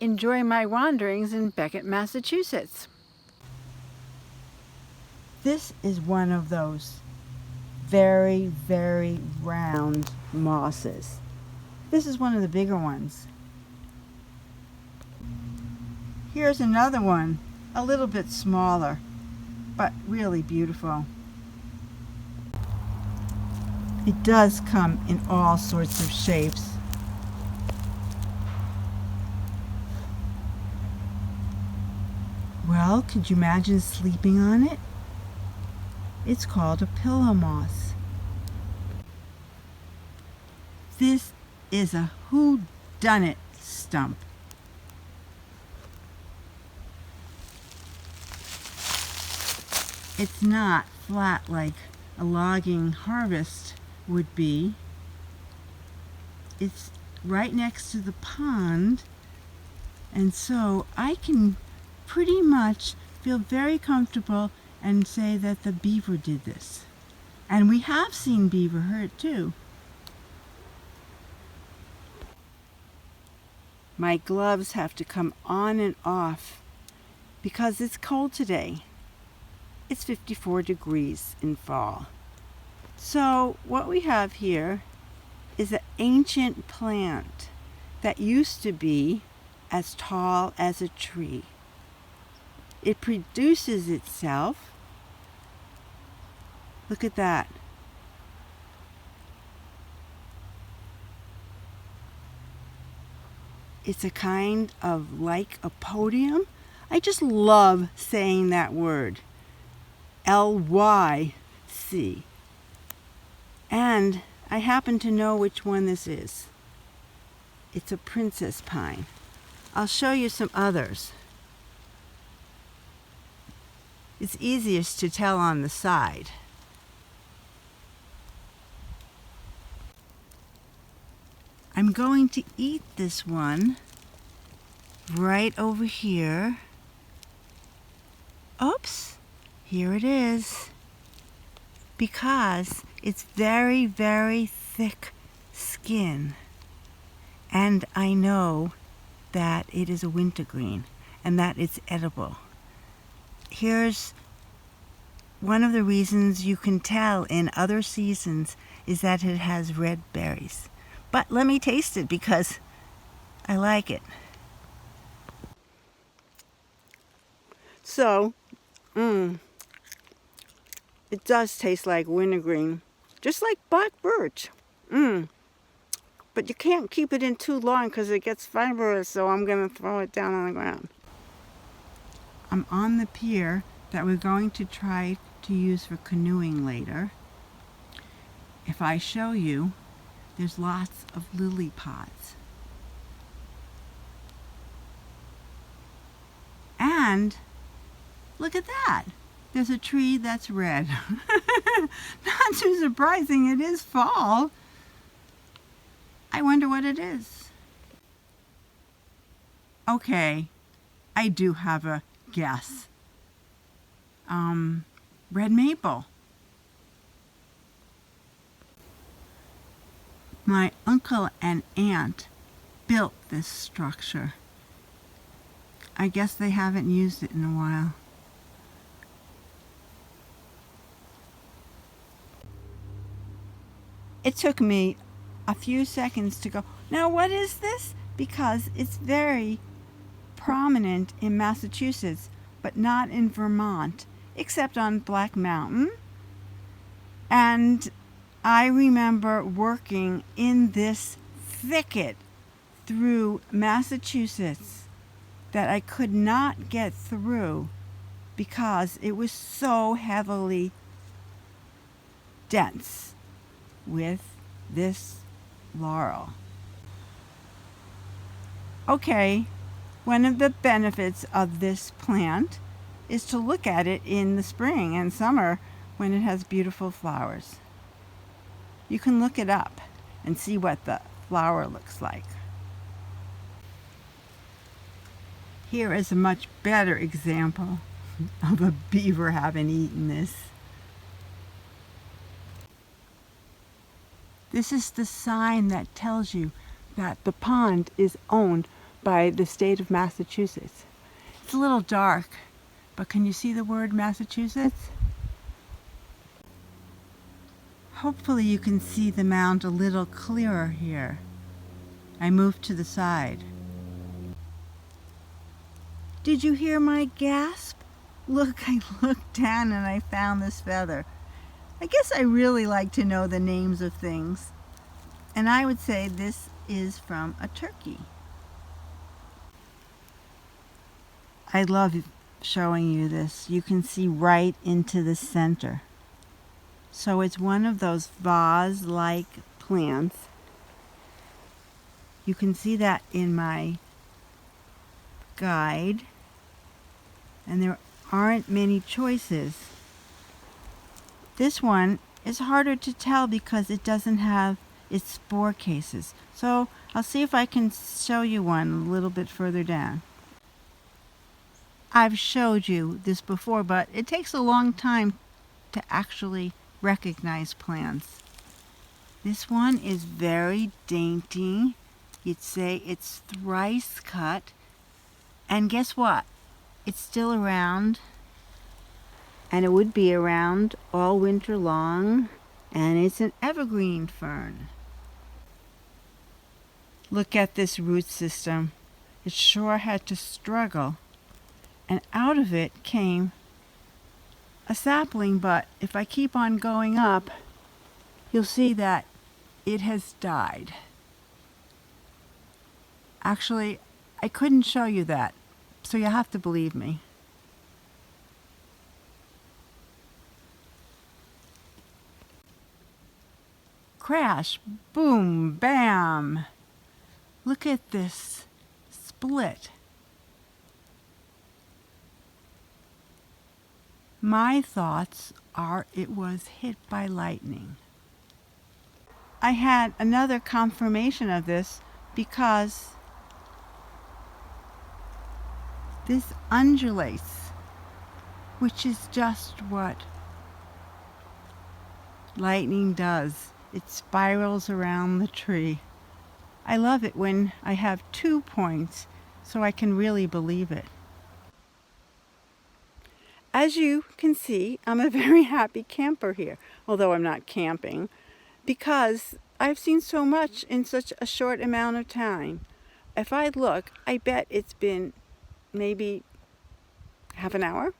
Enjoy my wanderings in Beckett, Massachusetts. This is one of those very, very round mosses. This is one of the bigger ones. Here's another one, a little bit smaller, but really beautiful. It does come in all sorts of shapes. Well, could you imagine sleeping on it? It's called a pillow moss. This is a whodunit stump. It's not flat like a logging harvest would be. It's right next to the pond, and so I can pretty much feel very comfortable and say that the beaver did this. And we have seen beaver hurt too. My gloves have to come on and off because it's cold today. It's 54 degrees in fall. So what we have here is an ancient plant that used to be as tall as a tree. It produces itself. Look at that. It's a kind of like a podium. I just love saying that word. L-Y-C. And I happen to know which one this is. It's a princess pine. I'll show you some others. It's easiest to tell on the side. I'm going to eat this one right over here. Oops, here it is. Because it's very, very thick skin. And I know that it is a wintergreen and that it's edible. Here's one of the reasons you can tell in other seasons is that it has red berries. But let me taste it because I like it. So, it does taste like wintergreen, just like black birch. But you can't keep it in too long because it gets fibrous, so I'm going to throw it down on the ground. I'm on the pier that we're going to try to use for canoeing later. If I show you, there's lots of lily pods. And look at that. There's a tree that's red. Not too surprising, it is fall. I wonder what it is. Okay, I do have a guess. Red maple. My uncle and aunt built this structure. I guess they haven't used it in a while. It took me a few seconds to go, now what is this? Because it's very prominent in Massachusetts, but not in Vermont, except on Black Mountain. And I remember working in this thicket through Massachusetts that I could not get through because it was so heavily dense with this laurel. Okay, one of the benefits of this plant is to look at it in the spring and summer when it has beautiful flowers. You can look it up and see what the flower looks like. Here is a much better example of a beaver having eaten this. This is the sign that tells you that the pond is owned by the state of Massachusetts. It's a little dark, but can you see the word Massachusetts? Hopefully you can see the mound a little clearer here. I moved to the side. Did you hear my gasp? Look, I looked down and I found this feather. I guess I really like to know the names of things. And I would say this is from a turkey. I love showing you this. You can see right into the center. So it's one of those vase-like plants. You can see that in my guide. And there aren't many choices. This one is harder to tell because it doesn't have its spore cases. So I'll see if I can show you one a little bit further down. I've showed you this before, but it takes a long time to actually recognize plants. This one is very dainty. You'd say it's thrice cut. And guess what? It's still around. And it would be around all winter long. And it's an evergreen fern. Look at this root system. It sure had to struggle. And out of it came a sapling, but if I keep on going up, you'll see that it has died. Actually, I couldn't show you that, so you'll have to believe me. Crash, boom, bam. Look at this split. My thoughts are it was hit by lightning. I had another confirmation of this because this undulates, which is just what lightning does. It spirals around the tree. I love it when I have 2 points so I can really believe it. As you can see, I'm a very happy camper here, although I'm not camping, because I've seen so much in such a short amount of time. If I look, I bet it's been maybe half an hour,